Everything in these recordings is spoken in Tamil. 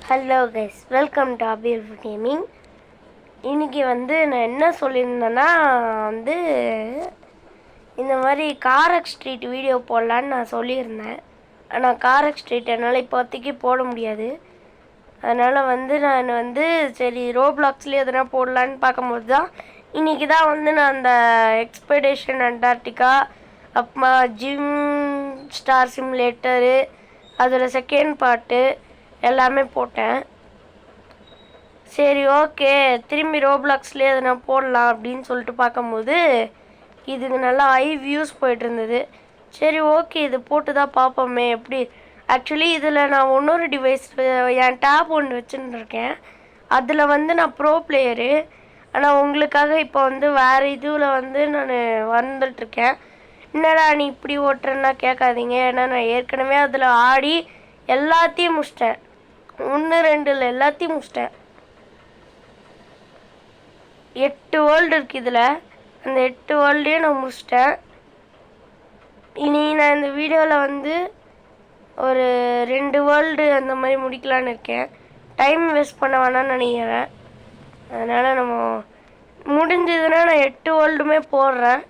Hello guys, welcome to Abeer gaming. இன்றைக்கி நான் என்ன சொல்லியிருந்தேன்னா இந்த மாதிரி காரக் ஸ்ட்ரீட் வீடியோ போடலான்னு நான் சொல்லியிருந்தேன். ஆனால் காரக் ஸ்ட்ரீட் என்னால் இப்போதைக்கு போட முடியாது. அதனால் நான் சரி ரோப்ளாக்ஸ்லேயே எதனா போடலான்னு பார்க்கும்போது தான் இன்றைக்கி தான் நான் அந்த எக்ஸ்பெடிஷன் அண்டார்டிகா அப்புறமா ஜிம் ஸ்டார் சிமுலேட்டரு அதோட செகண்ட் பார்ட்டு எல்லாமே போட்டேன். சரி ஓகே, திரும்பி ரோப்ளாக்ஸ்லேயே எதனா போடலாம் அப்படின்னு சொல்லிட்டு பார்க்கும்போது இதுக்கு நல்லா ஹை வியூஸ் போய்ட்டு இருந்தது. சரி ஓகே, இது போட்டு தான் பார்ப்போமே எப்படி. ஆக்சுவலி இதில் நான் இன்னொரு டிவைஸ், என் டேப் ஒன்று வச்சுன்னு இருக்கேன். அதில் நான் ப்ரோ பிளேயரு. ஆனால் உங்களுக்காக இப்போ வேறு இதில் நான் வந்துட்டுருக்கேன். என்னடா நீ இப்படி ஓட்டுறேன்னா கேட்காதீங்க. ஏன்னா நான் ஏற்கனவே அதில் ஆடி எல்லாத்தையும் முடிச்சிட்டேன். 1 2 இல்லை, எல்லாத்தையும் முடிச்சிட்டேன். 8 வேர்ல்டு இருக்குது இதில். அந்த 8 வேர்ல்டையும் நான் முடிச்சிட்டேன். இனி நான் இந்த வீடியோவில் ஒரு 2 வேர்ல்டு அந்த மாதிரி முடிக்கலான்னு இருக்கேன். டைம் வேஸ்ட் பண்ண வேணாம்னு நினைக்கிறேன். அதனால் நம்ம முடிஞ்சதுன்னா நான் 8 வேர்ல்டுமே போடுறேன்.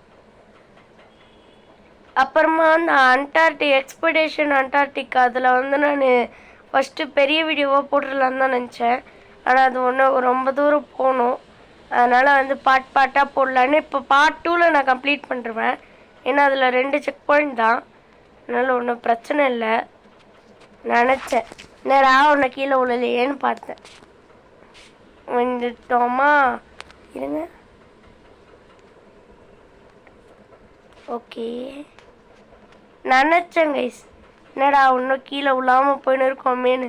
அப்புறமா எக்ஸ்பெடிஷன் அண்டார்டிகா அதில் நான் ஃபஸ்ட்டு பெரிய வீடியோவாக போட்டுடலான்னு தான் நினச்சேன். ஆனால் அது ரொம்ப தூரம் போகணும். அதனால் பார்ட்டாக போடலான்னு இப்போ பார்ட் 2ல் நான் கம்ப்ளீட் பண்ணிடுவேன். ஏன்னா அதில் 2 செக் பாயிண்ட் தான். அதனால் ஒன்றும் பிரச்சனை இல்லை நினச்சேன். நேராக ஒன்று கீழே விழலையேன்னு பார்த்தேன். வந்துட்டோமா, இருங்க. ஓகே, நினச்சேன் கைஸ், என்னடா இன்னும் கீழே விழாமல் போயின்னு இருக்கோமேனு.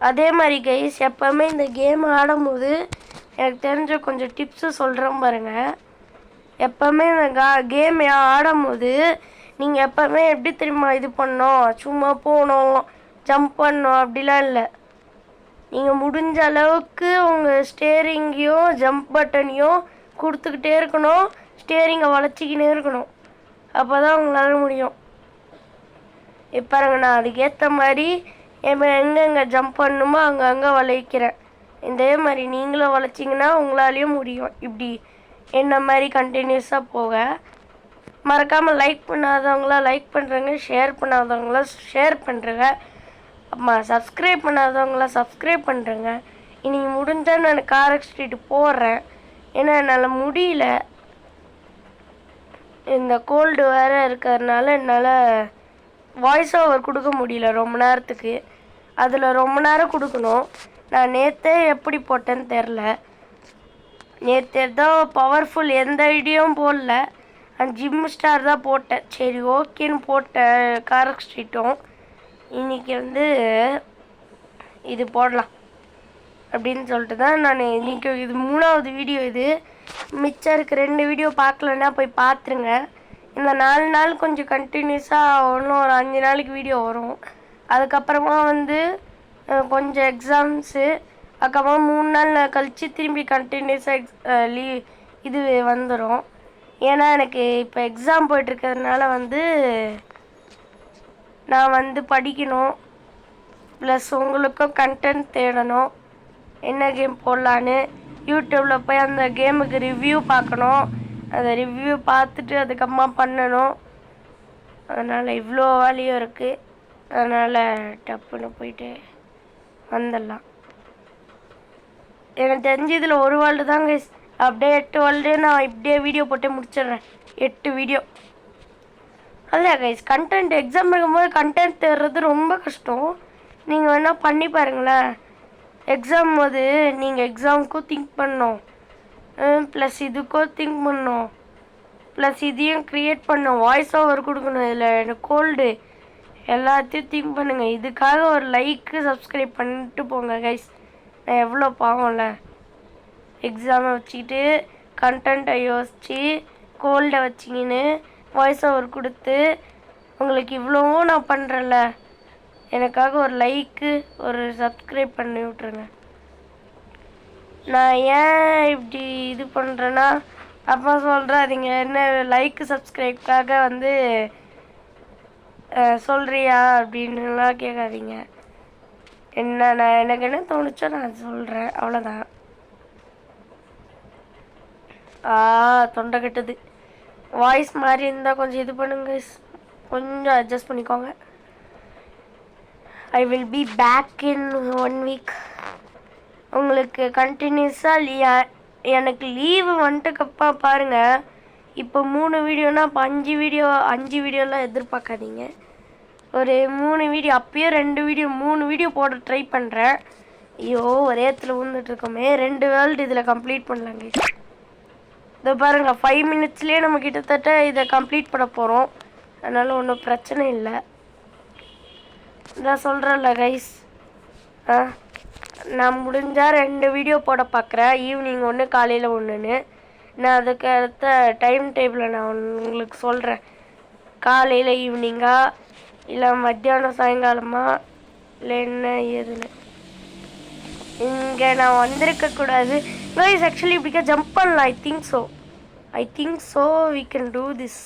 அதே மாதிரி கைஸ், எப்போவுமே இந்த கேம் ஆடும்போது எனக்கு தெரிஞ்ச கொஞ்சம் டிப்ஸு சொல்கிறேன் பாருங்கள். எப்போவுமே இந்த கேம் ஆடும்போது நீங்கள் எப்போவுமே எப்படி தெரியுமா இது பண்ணோம், சும்மா போகணும் ஜம்ப் பண்ணணும் அப்படிலாம் இல்லை. நீங்கள் முடிஞ்ச அளவுக்கு உங்கள் ஸ்டேரிங்கையும் ஜம்ப் பட்டனையும் கொடுத்துக்கிட்டே இருக்கணும். ஸ்டேரிங்கை வளைச்சிக்கினே இருக்கணும். அப்போ தான் உங்களால் முடியும். இப்போங்க நான் அதுக்கேற்ற மாதிரி எங்கெங்கே ஜம்ப் பண்ணணுமோ அங்கங்கே வளைக்கிறேன். இதே மாதிரி நீங்களும் வளைச்சிங்கன்னா உங்களாலேயும் முடியும். இப்படி என்ன மாதிரி கண்டினியூஸாக போக. மறக்காமல் லைக் பண்ணாதவங்களாம் லைக் பண்ணுறேங்க, ஷேர் பண்ணாதவங்களாம் ஷேர் பண்ணுறேங்க, அம்மா சப்ஸ்கிரைப் பண்ணாதவங்களாம் சப்ஸ்கிரைப் பண்ணுறேங்க. இன்றைக்கி முடிஞ்சால் நான் காரக் ஸ்ட்ரீட் போடுறேன். ஏன்னா என்னால் முடியல, இந்த கோல்டு வேறு இருக்கிறதுனால என்னால் வாய்ஸ் ஓவர் கொடுக்க முடியல ரொம்ப நேரத்துக்கு. அதில் ரொம்ப நேரம் கொடுக்கணும். நான் நேற்றே எப்படி போட்டேன்னு தெரில. நேற்று ஏதோ பவர்ஃபுல் எந்த ஐடியாவும் போடல, அந்த ஜிம் ஸ்டார் தான் போட்டேன். சரி ஓகேன்னு போட்டேன் காரக் ஸ்ட்ரீட்டும். இன்றைக்கி இது போடலாம் அப்படின்னு சொல்லிட்டு தான் நான் இன்றைக்கி இது 3வது வீடியோ. இது மிச்சம் இருக்க 2 வீடியோ பார்க்கலன்னா போய் பார்த்துருங்க. இந்த 4 நாள் கொஞ்சம் கண்டினியூஸாக இன்னும் ஒரு 5 நாளைக்கு வீடியோ வரும். அதுக்கப்புறமா கொஞ்சம் எக்ஸாம்ஸு, அதுக்கப்புறமா 3 நாள் கழித்து திரும்பி கண்டினியூஸாக இது வந்துடும். ஏன்னா எனக்கு இப்போ எக்ஸாம் போய்ட்டுருக்கிறதுனால நான் படிக்கணும், ப்ளஸ் உங்களுக்கும் கண்டென்ட் தேடணும். என்ன கேம் போடலான்னு யூடியூப்பில் போய் அந்த கேமுக்கு ரிவ்யூ பார்க்கணும். அதை ரிவ்யூ பார்த்துட்டு அதுக்கப்புறமா பண்ணணும். அதனால் இவ்வளோ வேலையும் இருக்குது. அதனால் டப்புன்னு போயிட்டு வந்துடலாம். எனக்கு தெரிஞ்சு இதில் ஒரு வேர்ல்டு தாங்க. அப்படியே 8 வேர்ல்டு நான் இப்படியே வீடியோ போட்டு முடிச்சிடுறேன். 8 வீடியோ. அதில் கைஸ் கண்டென்ட் எக்ஸாம் இருக்கும்போது கண்டென்ட் தேடுறது ரொம்ப கஷ்டம். நீங்கள் வேணால் பண்ணி பாருங்களேன். எக்ஸாம் போது நீங்கள் எக்ஸாமுக்கும் திங்க் பண்ணணும், ப்ளஸ் இதுக்கும் திங்க் பண்ணணும், ப்ளஸ் இதையும் க்ரியேட் பண்ணணும், வாய்ஸ் ஓவர் கொடுக்கணும். இதில் எனக்கு கோல்டு எல்லாத்தையும் திங்க் பண்ணுங்கள். இதுக்காக ஒரு லைக்கு சப்ஸ்கிரைப் பண்ணிட்டு போங்க கைஸ். நான் எவ்வளோ பாவம்ல, எக்ஸாமை வச்சுக்கிட்டு கண்டென்ட்டை யோசித்து கோல்டை வச்சிங்கன்னு வாய்ஸ் ஓவர் கொடுத்து உங்களுக்கு இவ்வளோவும் நான் பண்ணுறேன்ல, எனக்காக ஒரு லைக்கு ஒரு சப்ஸ்கிரைப் பண்ணி விட்ருங்க. நான் ஏன் இப்படி இது பண்ணுறேன்னா, அப்பா சொல்கிறாதீங்க என்ன லைக்கு சப்ஸ்கிரைப்காக சொல்கிறியா அப்படின்னுலாம் கேட்காதீங்க. எனக்கு என்ன தோணுச்சோ நான் சொல்கிறேன், அவ்வளோதான். தொண்டை கட்டுது. வாய்ஸ் மாதிரி இருந்தால் கொஞ்சம் இது பண்ணுங்க, கொஞ்சம் அட்ஜஸ்ட் பண்ணிக்கோங்க. I will be back in 1 week. உங்களுக்கு கண்டினியூஸாக எனக்கு லீவு வந்துட்டுக்கப்பா பாருங்கள். இப்போ 3 வீடியோனா இப்போ 5 வீடியோலாம் எதிர்பார்க்காதீங்க. ஒரு 3 வீடியோ, அப்பயே 2 வீடியோ 3 வீடியோ போட ட்ரை பண்ணுறேன். ஐயோ ஒரே இடத்துல விழுந்துட்டுருக்கோமே. 2 வேர்ல்டு இதில் கம்ப்ளீட் பண்ணலாங்க. இதை பாருங்கள், 5 மினிட்ஸ்லேயே நம்ம கிட்டத்தட்ட இதை கம்ப்ளீட் பண்ண போகிறோம். அதனால் ஒன்றும் பிரச்சனை இல்லை. இதான் சொல்கிறேன்ல கைஸ், நான் முடிஞ்சால் 2 வீடியோ போட பார்க்குறேன். ஈவினிங் ஒன்று, காலையில் ஒன்றுன்னு. நான் அதுக்கு அடுத்த டைம் டேபிளை நான் உங்களுக்கு சொல்கிறேன். காலையில் ஈவினிங்கா இல்லை மத்தியானம் சாயங்காலமா இல்லை என்ன ஏதுன்னு. இங்கே நான் வந்திருக்கக்கூடாது கைஸ். ஆக்சுவலி இப்படிக்கா ஜம்ப் பண்ணலாம். I think so we can do this.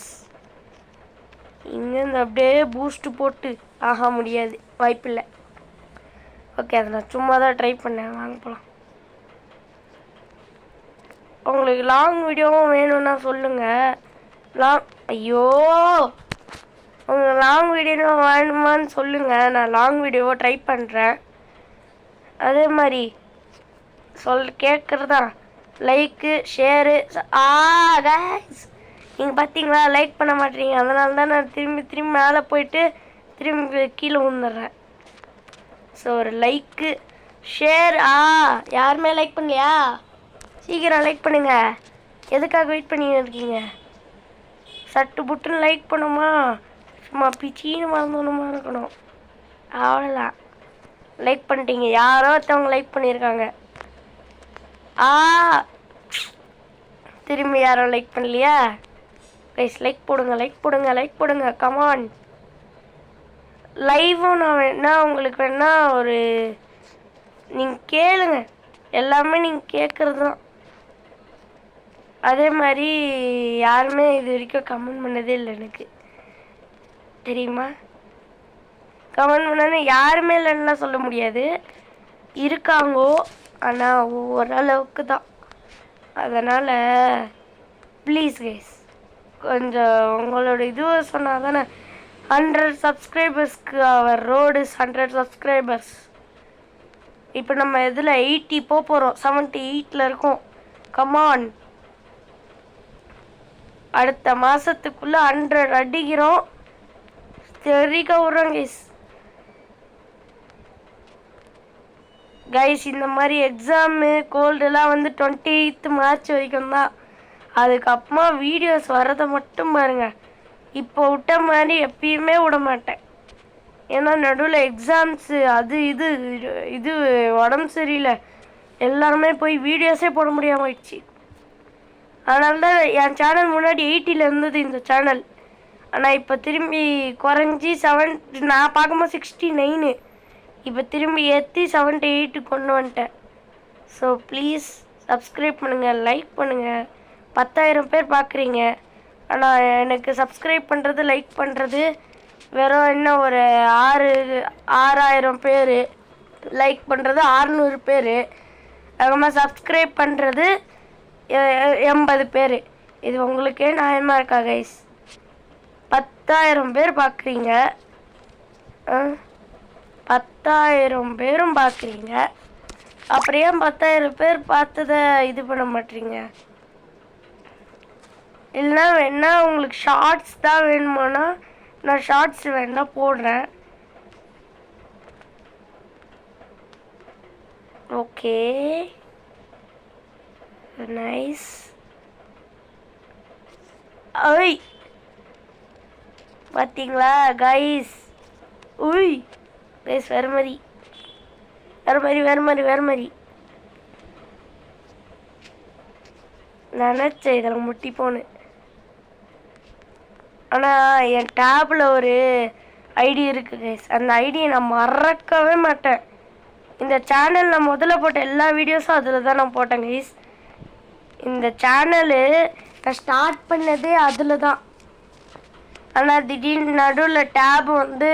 இங்கேருந்து அப்படியே பூஸ்ட்டு போட்டு முடியாது, வாய்ப்பில்லை. ஓகே, அதை நான் சும்மா தான் ட்ரை பண்ணேன். வாங்க போகலாம். உங்களுக்கு லாங் வீடியோவும் வேணும்னா சொல்லுங்கள். ஐயோ உங்களுக்கு லாங் வீடியோ வேணுமான்னு சொல்லுங்கள். நான் லாங் வீடியோவை ட்ரை பண்ணுறேன். அதே மாதிரி கேட்குறதா லைக்கு ஷேரு. கைஸ் நீங்கள் பார்த்தீங்களா, லைக் பண்ண மாட்டீங்க. அதனால தான் நான் திரும்பி மேலே போயிட்டு திரும்பி கீழே விழுந்துடுறேன். ஸோ ஒரு லைக்கு ஷேர். யாருமே லைக் பண்ணலையா? சீக்கிரம் லைக் பண்ணுங்க. எதுக்காக வெயிட் பண்ணின்னு இருக்கீங்க? சட்டு புட்டுன்னு லைக் பண்ணுமா? சும்மா பிச்சின்னு மறந்துணுமா இருக்கணும், அவ்வளோதான். லைக் பண்ணிட்டீங்க. யாரோ ஒருத்தவங்க லைக் பண்ணியிருக்காங்க. திரும்பி யாரும் லைக் பண்ணலையா? கைஸ் லைக் போடுங்க. கமான். லைவும் நான் வேணா உங்களுக்கு வேணா ஒரு நீங்கள் கேளுங்க. எல்லாமே நீங்கள் கேட்குறது தான். அதே மாதிரி யாருமே இது வரைக்கும் கமெண்ட் பண்ணதே இல்லை எனக்கு, தெரியுமா? கமெண்ட் பண்ணது யாருமே இல்லைன்னா சொல்ல முடியாது, இருக்காங்கோ. ஆனால் ஓரளவுக்கு தான். அதனால் ப்ளீஸ் கைஸ் கொஞ்சம் உங்களோட இதுவை சொன்னால் தானே. 100 சப்ஸ்கிரைபர்ஸ்க்கு அவர் ரோடு 100 சப்ஸ்கிரைபர்ஸ். இப்போ நம்ம இதில் 80 போகிறோம். 78 இருக்கோம். கமான், அடுத்த மாதத்துக்குள்ளே 100 அடிக்கிறோம். தெரிக்க விட்றோம் கைஸ். இந்த மாதிரி எக்ஸாமு கோல்டெல்லாம் வந்து 28 மார்ச் வரைக்கும் தான். அதுக்கப்புறமா வீடியோஸ் வர்றதை மட்டும் பாருங்கள். இப்போ விட்ட மாதிரி எப்பயுமே விட மாட்டேன். ஏன்னா நடுவில் எக்ஸாம்ஸு அது இது உடம்பு சரியில்லை, எல்லாருமே போய் வீடியோஸே போட முடியாமல் ஆயிடுச்சு. அதனால தான் என் சேனல் முன்னாடி 80 இருந்தது இந்த சேனல். ஆனால் இப்போ திரும்பி குறைஞ்சி நான் பார்க்கும்போது 69. இப்போ திரும்பி ஏற்றி 78 கொண்டு வந்துட்டேன். ஸோ ப்ளீஸ் சப்ஸ்கிரைப் பண்ணுங்கள், லைக் பண்ணுங்கள். 10,000 பேர் பார்க்குறீங்க. ஆனால் எனக்கு சப்ஸ்கிரைப் பண்ணுறது லைக் பண்ணுறது வெறும் என்ன ஒரு 6,000 பேர், லைக் பண்ணுறது 600 பேர், அதுக்கப்புறமா சப்ஸ்கிரைப் பண்ணுறது 80 பேர். இது உங்களுக்கே நியாயமாக இருக்கா கைஸ்? 10,000 பேர் பார்க்குறீங்க, 10,000 பேரும் பார்க்குறீங்க. அப்படியே 10,000 பேர் பார்த்ததை இது பண்ண மாட்டீங்க? இல்லைனா வேணா உங்களுக்கு ஷார்ட்ஸ் தான் வேணுமானா நான் ஷார்ட்ஸ் வேணா போடுறேன். Okay, nice. ஐய் பார்த்தீங்களா கைஸ்? கைஸ் வேறு மாதிரி நினச்சேன் இதில் முட்டி போனேன். ஆனால் என் டேப்பில் ஒரு ஐடி இருக்குது கைஸ். அந்த ஐடியை நான் மறக்கவே மாட்டேன். இந்த சேனலில் முதல்ல போட்ட எல்லா வீடியோஸும் அதில் தான் நான் போட்டேன் கைஸ். இந்த சேனலு நான் ஸ்டார்ட் பண்ணதே அதில் தான். ஆனால் திடீர்னு நடுவில் டேப் வந்து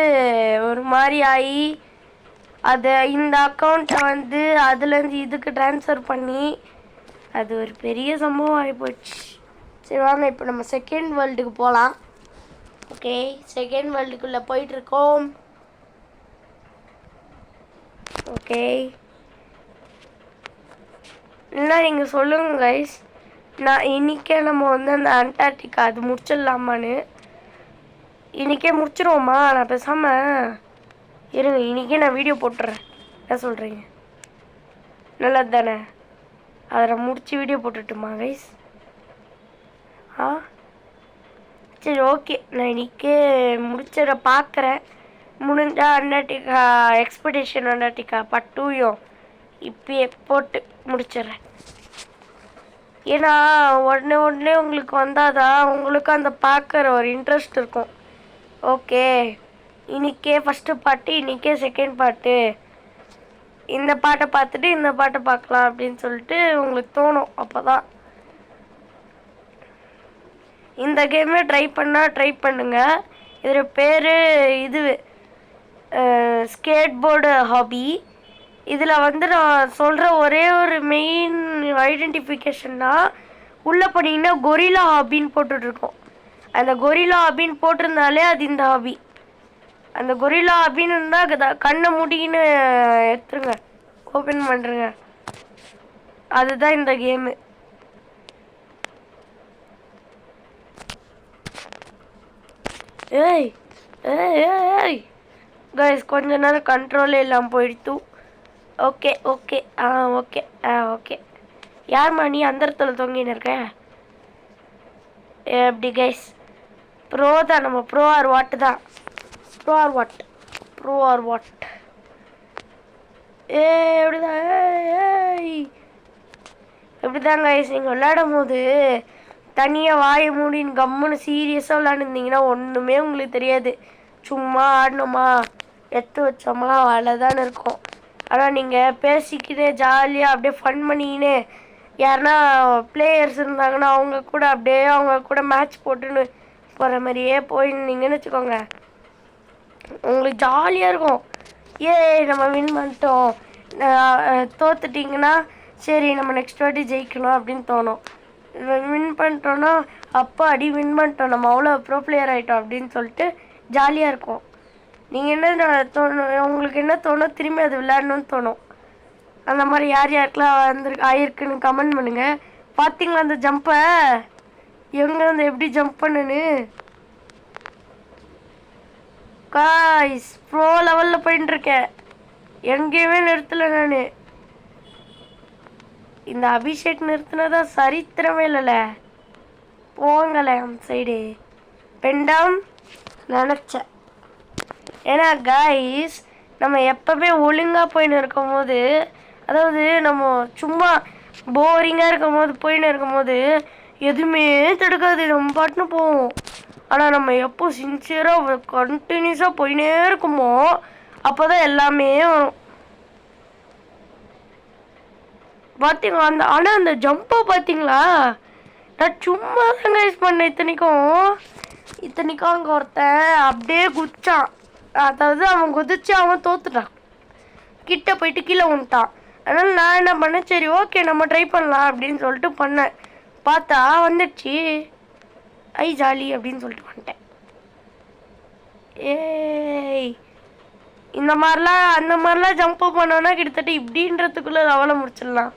ஒரு மாதிரி ஆகி அதை இந்த அக்கௌண்ட்டை வந்து அதுலேருந்து இதுக்கு ட்ரான்ஸ்ஃபர் பண்ணி அது ஒரு பெரிய சம்பவம் ஆகிப்போச்சு. சரி வாங்க இப்போ நம்ம செகண்ட் வேர்ல்டுக்கு போகலாம். ஓகே, செகண்ட் வேர்ல்டுக்குள்ளே போயிட்டுருக்கோம். ஓகே, இல்லை நீங்கள் சொல்லுங்கள் கைஸ், நான் இன்றைக்கே நம்ம வந்து அந்த அண்டார்டிகா அது முடிச்சிடலாமான்னு. இன்றைக்கே முடிச்சிருவோமா? நான் பேசாமல் இருங்க, இன்றைக்கே நான் வீடியோ போட்டுறேன். என்ன சொல்கிறீங்க? நல்லது தானே? அதை நான் முடித்து வீடியோ போட்டுட்டுமா கைஸ்? சரி ஓகே, நான் இன்றைக்கே முடிச்சிட பார்க்குறேன். முடிஞ்சால் அண்டார்டிகா எக்ஸ்பெடிஷன் அண்டார்டிகா பார்ட் 2யும் இப்பயே போட்டு முடிச்சிடுறேன். ஏன்னா உடனே உங்களுக்கு வந்தாதான் உங்களுக்கு அந்த பார்க்குற ஒரு இன்ட்ரெஸ்ட் இருக்கும். ஓகே, இன்றைக்கே ஃபஸ்ட்டு பாட்டு, இன்றைக்கே செகண்ட் பாட்டு, இந்த பாட்டை பார்த்துட்டு இந்த பாட்டை பார்க்கலாம் அப்படின்னு சொல்லிட்டு உங்களுக்கு தோணும். அப்போ தான் இந்த கேமே ட்ரை பண்ணுங்கள். இதில் பேர் இது ஸ்கேட் போர்டு ஹாபி. இதில் வந்து நான் சொல்கிற ஒரே ஒரு மெயின் ஐடென்டிஃபிகேஷன்னா, உள்ளே போனீங்கன்னா கொரில்லா ஹாபின்னு போட்டுட்ருக்கோம். அந்த கொரில்லா ஹாபின்னு போட்டிருந்தாலே அது இந்த ஹாபி. அந்த கொரில்லா ஹாபின்னு இருந்தால் கண்ணை முடின்னு எடுத்துருங்க, ஓப்பன் பண்ணுறங்க, அதுதான் இந்த கேமு. ஏய் ஏய் ஏய் கைஸ், கொஞ்ச நேரம் கண்ட்ரோலே இல்லாமல் போயிடுத்து. Okay okay okay okay. யார்மா நீ அந்த இடத்துல தொங்கின்னு இருக்க? எப்படி கைஸ், ப்ரோ தான், நம்ம ப்ரோ ஆர் வாட் தான். ப்ரோ ஆர் வாட் எப்படிதான் எப்படிதான் கைஸ், நீங்கள் விளையாடும் போது தனியாக வாயை மூடின்னு கம்முன்னு சீரியஸாக விளையாண்டுருந்தீங்கன்னா ஒன்றுமே உங்களுக்கு தெரியாது. சும்மா ஆடணுமா எடுத்து வச்சோமா அவ்வளோதானே இருக்கும். ஆனால் நீங்கள் பேசிக்கினே ஜாலியாக அப்படியே ஃபன் பண்ணிக்கினே யாருன்னா பிளேயர்ஸ் இருந்தாங்கன்னா அவங்க கூட அப்படியே அவங்க கூட மேட்ச் போட்டுன்னு போகிற மாதிரியே போயிருந்தீங்கன்னு வச்சுக்கோங்க, உங்களுக்கு ஜாலியாக இருக்கும். நம்ம வின் பண்ணிட்டோம், தோத்துட்டிங்கன்னா சரி நம்ம நெக்ஸ்ட் வாட்டி ஜெயிக்கணும் அப்படின்னு தோணும். வின் பண்ணிட்டோன்னா அப்போ வின் பண்ணிட்டோம், நம்ம அவ்வளோ ப்ரோ பிளேயர் ஆகிட்டோம் அப்படின்னு சொல்லிட்டு ஜாலியாக இருக்கும். நீங்கள் என்ன உங்களுக்கு என்ன தோணும், திரும்பி அது விளையாடணும்னு தோணும். அந்த மாதிரி யார் யாருக்கெல்லாம் ஆயிருக்குன்னு கமெண்ட் பண்ணுங்கள். பார்த்தீங்களா அந்த ஜம்பை எங்கேருந்து எப்படி ஜம்ப் பண்ணுன்னு? காய்ஸ் ப்ரோ லெவலில் போயிட்டுருக்கேன், எங்கேயுமே நிறுத்தலை நான். இந்த அபிஷேக் நிறுத்தினதான் சரித்திரமே இல்லைல்ல. போங்களே அந்த சைடு பெண்டாம் நினச்சேன். ஏன்னா காய்ஸ், நம்ம எப்பவுமே ஒழுங்காக போயின்னு இருக்கும் போது, அதாவது நம்ம சும்மா போரிங்காக இருக்கும் போது போயின்னு இருக்கும் போது எதுவுமே தடுக்காது, நம்ம பாட்டுன்னு போவோம். ஆனால் நம்ம எப்போ சின்சியராக கண்டினியூஸாக போயினே இருக்குமோ அப்போ தான் எல்லாமே வரும். பார்த்தீங்களா ஆனால் அந்த ஜம்பை பார்த்தீங்களா? நான் சும்மா தான் கைஸ் பண்ணேன். இத்தனைக்கும் அங்கே ஒருத்தன் அப்படியே குதிச்சான். அதாவது அவன் குதிச்சு அவன் தோத்துட்டான், கிட்ட போயிட்டு கீழே விட்டான். அதனால் நான் என்ன பண்ணேன், சரி ஓகே நம்ம ட்ரை பண்ணலாம் அப்படின்னு சொல்லிட்டு பண்ணேன். பார்த்தா வந்துடுச்சு, ஜாலி அப்படின்னு சொல்லிட்டு வந்துட்டேன். இந்த மாதிரிலாம் அந்த மாதிரிலாம் ஜம்ப் பண்ணோன்னா கிட்டத்தட்ட இப்படின்றதுக்குள்ளே லெவலை முடிச்சிடலாம்.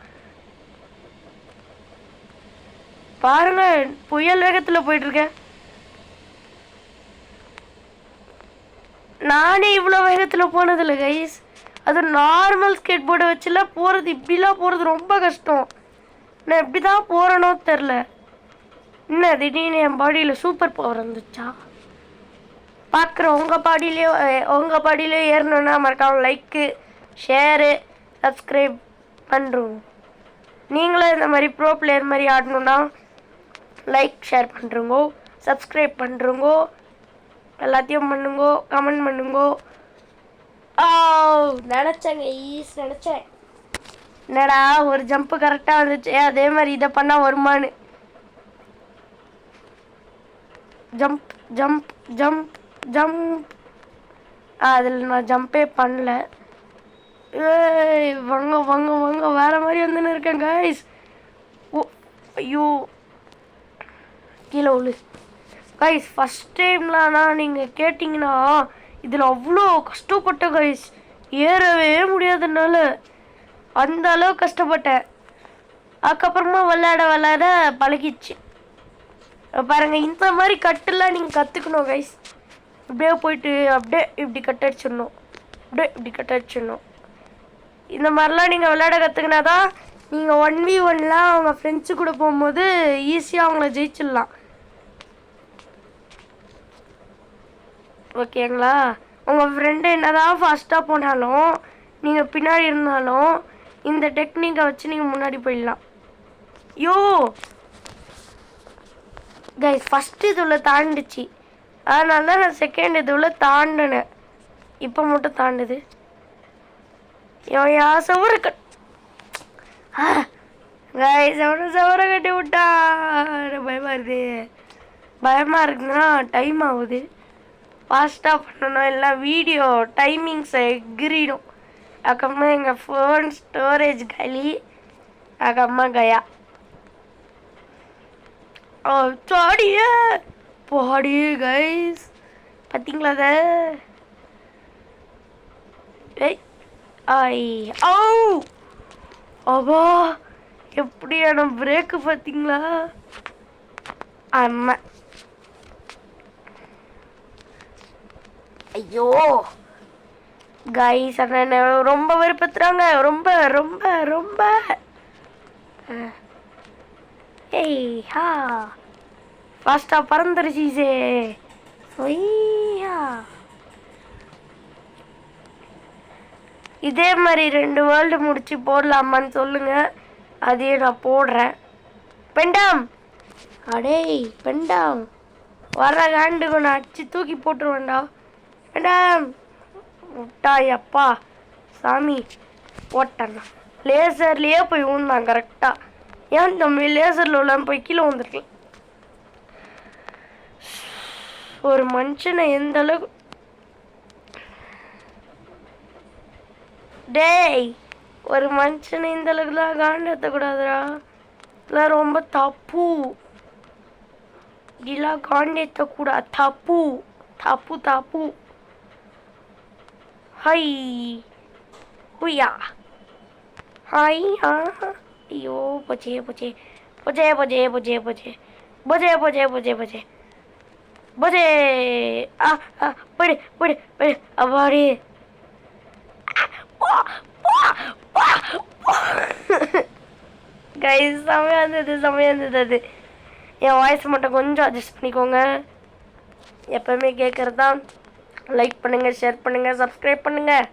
பாருங்க, புயல் வேகத்தில் போயிட்டுருக்கேன். நானே இவ்வளோ வேகத்தில் போனதில்லை கைஸ். அது நார்மல் ஸ்கேட் போர்டை வச்சுலாம் போகிறது, இப்படிலாம் போகிறது ரொம்ப கஷ்டம். நான் எப்படி தான் போகிறேனோ தெரில. என்ன திடீர்னு என் பாடியில் சூப்பர் பவர் வந்துச்சா? பார்க்குற உங்கள் பாடியிலே ஏறணுன்னா மறக்காமல் லைக்கு ஷேரு சப்ஸ்கிரைப் பண்ணுறோம். நீங்களும் இந்த மாதிரி ப்ரோ பிளேயர் மாதிரி ஆடணுன்னா லைக் ஷேர் பண்ணுறோங்கோ, சப்ஸ்கிரைப் பண்ணுறோங்கோ, எல்லாத்தையும் பண்ணுங்கோ, கமெண்ட் பண்ணுங்கோ. நினச்சேங்க நினச்சேன். என்னடா ஒரு ஜம்ப்பு கரெக்டாக வந்துச்சு, அதே மாதிரி இதை பண்ணால் வருமானு. ஜம்ப் ஜம்ப் ஜம்ப் ஜம்ப் அதில் நான் ஜம்பே பண்ணல. ஏய் வாங்க வாங்க வாங்க, வேற மாதிரி வந்துன்னு இருக்கேன் கைஸ். ஓ ஐயோ, கீழே உள்ள கைஸ். ஃபஸ்ட் டைம்லனா நீங்கள் கேட்டிங்கன்னா இதில் அவ்வளோ கஷ்டப்பட்டேன் கைஸ். ஏறவே முடியாதுனால அந்த அளவு கஷ்டப்பட்டேன். அதுக்கப்புறமா விளையாட பழகிடுச்சு. பாருங்க, இந்த மாதிரி கட்டெல்லாம் நீங்கள் கற்றுக்கணும் கைஸ். இப்படியே போயிட்டு அப்படியே இப்படி கட் அடிச்சிடணும், அப்படியே இப்படி கட் அடிச்சிடணும். இந்த மாதிரிலாம் நீங்கள் விளையாட கற்றுக்கினா தான் நீங்கள் 1v1லாம் அவங்க ஃப்ரெண்ட்ஸு கூட போகும்போது ஈஸியாக அவங்கள ஜெயிச்சிடலாம். ஓகேங்களா? உங்கள் ஃப்ரெண்டு என்னதான் ஃபாஸ்ட்டாக போனாலும் நீங்கள் பின்னாடி இருந்தாலும் இந்த டெக்னிக்கை வச்சு நீங்கள் முன்னாடி போயிடலாம். யோ கைஸ், ஃபஸ்ட்டு இதுவில் தாண்டிச்சு, அதனால தான் நான் செகண்ட் இதுவில் தாண்டினேன். இப்போ மட்டும் தாண்டுது. யா சவர கைஸ், சவரை கட்டி விட்டா. பயமாக இருக்குது. பயமாக இருக்குதுன்னா டைம் ஆகுது, ஃபாஸ்ட்டாக பண்ணணும், இல்லை வீடியோ டைமிங்ஸை எகிரிடும். அதுக்கப்புறமா எங்கள் ஃபோன் ஸ்டோரேஜ் காலி. அதுக்கப்புறமா கயா சாடியே பாடி கைஸ். பார்த்தீங்களா அதை? ஏய் ஐ ஓ அப்பா, எப்படியான பிரேக்கு பார்த்தீங்களா? அம்மா ஐயோ கைஸ், அண்ணன் ரொம்ப வெறுப்பத்துறாங்க. ரொம்ப ரொம்ப ரொம்ப ஏய் ஹா ஃபாஸ்ட்டாக பறந்துருச்சீசே. ஒய்யா, இதே மாதிரி 2 வேர்ல்டு முடிச்சு போடலாமான்னு சொல்லுங்கள், அதையே நான் போடுறேன். பெண்டாம் அடே பெண்டாம், வர ஹேண்டுக்கு நான் அடிச்சு தூக்கி போட்டுருவேன்டா. பெண்டாம் முட்டாயப்பா சாமி போட்டேன். லேசர்லேயே போய் ஊந்தான் கரெக்டாக. ஏன் தம்பி லேசரில் உள்ள போய் கீழே வந்துருக்கலாம். ஒரு மனுஷனை எந்த அளவுக்கு டேய், ஒரு மனுஷனை இந்த அளவுக்குலாம் காண்டேற்றக்கூடாதுடா. இதெல்லாம் ரொம்ப தப்பு. இதெல்லாம் காண்டேற்றக்கூடாது, தப்பு தப்பு தப்பு. ஹை ஹுயா ஹாய் ஆ ஐயோ போச்சே போச்சே போச்சே போச்சே போச்சே போச்சே போச்சே போச்சே போச்சே போச்சே போச்சே. ஆ ஆ போயிடு போயிடு போயிடு அப்பாடி. கைஸ், செமையாக இருந்தது செமையாக இருந்தது. அது என் வாய்ஸ் மட்டும் கொஞ்சம் அட்ஜஸ்ட் பண்ணிக்கோங்க. எப்போவுமே கேட்குறது தான். லைக் பண்ணுங்கள், ஷேர் பண்ணுங்கள், சப்ஸ்கிரைப் பண்ணுங்கள்,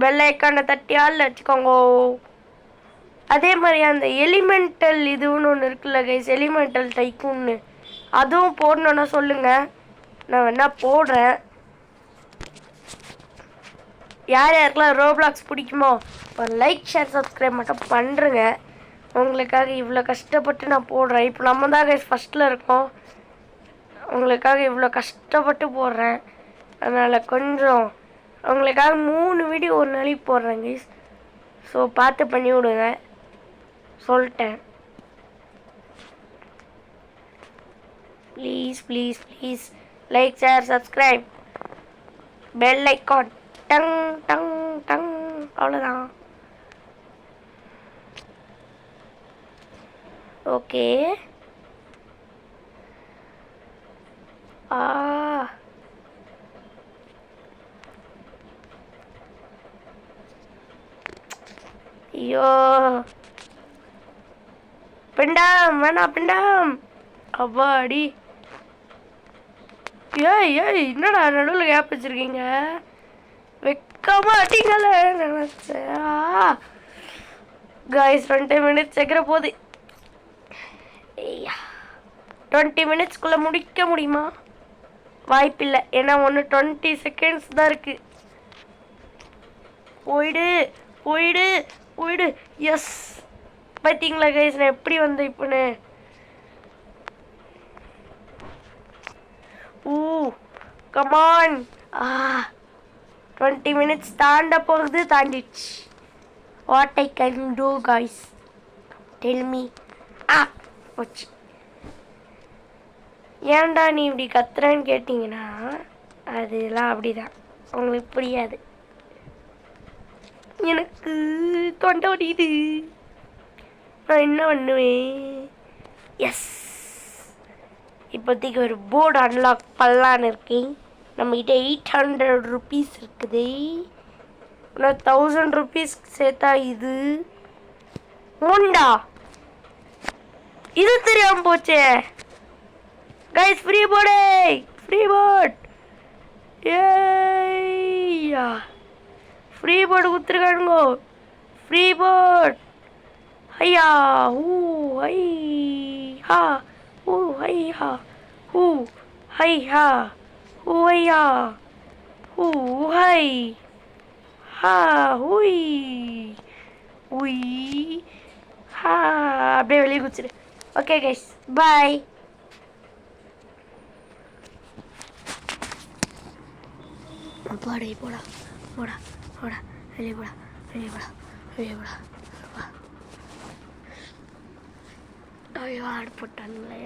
பெல் ஐக்கானை தட்டி ஆள் வச்சுக்கோங்க. அதே மாதிரி அந்த எலிமெண்டல் இதுன்னு ஒன்று இருக்குல்ல கைஸ், எலிமெண்டல் டைக்குன்னு, அதுவும் போடணுன்னா சொல்லுங்கள், நான் வேணா போடுறேன். யார் யாருக்கெல்லாம் ரோப்ளாக்ஸ் பிடிக்குமோ ஒரு லைக் ஷேர் சப்ஸ்கிரைப் மட்டும் பண்ணுறேங்க. உங்களுக்காக இவ்வளோ கஷ்டப்பட்டு நான் போடுறேன். இப்போ நம்ம தான் கைஸ் ஃபஸ்ட்டில் இருக்கோம், உங்களுக்காக இவ்வளோ கஷ்டப்பட்டு போடுறேன். அதனால் கொஞ்சம் உங்களுக்காக 3 வீடியோ ஒரு நாளைக்கு போடுறேன் கைஸ். ஸோ பார்த்து பண்ணி விடுங்க, சொல்லிட்டேன். Please please please like share subscribe, bell icon tongue tongue tongue, அவ்வளோதான். ஓகே ஐயோ பிண்டாம் வேணா பிண்டாம் அப்பாடி. ஏய் ஏய், என்னடா நடுவில் கேப் வச்சுருக்கீங்க? வைக்காம அடிங்கள நினச்சா கைஸ். 20 மினிட்ஸ் சேர்க்குற போது 20 மினிட்ஸ்க்குள்ளே முடிக்க முடியுமா? வாய்ப்பில்லை, ஏன்னா ஒன்று 20 செகண்ட்ஸ் தான் இருக்குது. போயிடு போயிடு போயிடு. எஸ், பார்த்தீங்களா கைஸ் நான் எப்படி வந்தேன் இப்போன்னு? கமான். 20 minutes தாண்ட போகுது, தாண்டிடுச்சு. What I can do guys, tell me. போச்சு. ஏன்டா நீ இப்படி கத்துறன்னு கேட்டிங்கன்னா அதெல்லாம் அப்படிதான், உங்களுக்கு புரியாது. எனக்கு தொண்டை வலியுது, நான் என்ன பண்ணுவேன்? எஸ், இப்போதைக்கு ஒரு போர்டு அன்லாக் பண்ணலான்னு இருக்கேன். நம்மகிட்ட 800 rupees இருக்குது. இன்னும் 1000 rupees சேர்த்தா இது உண்டா? இது தெரியாம போச்சே guys. Free board, free board, ஏய்யா ஃப்ரீ போர்டு கொடுத்துருக்கானுங்கோ. ஃப்ரீ போர்டு, ஐயா ஊ ஐ ஹா, ஊ ஐ ஹா, ஊ ஐ ஹா, ஊ ஐயா, ஊ ஹை ஹா, உய் உய் ஹா. அப்படியே வெளியே குச்சிரு. ஓகே கைஸ், பாய். போடா போடா போடா போடா, வெளியே போடா, வெளியே போடா, வெளியே போடா. ஐயோ, ஆடு போட்டானுங்களே.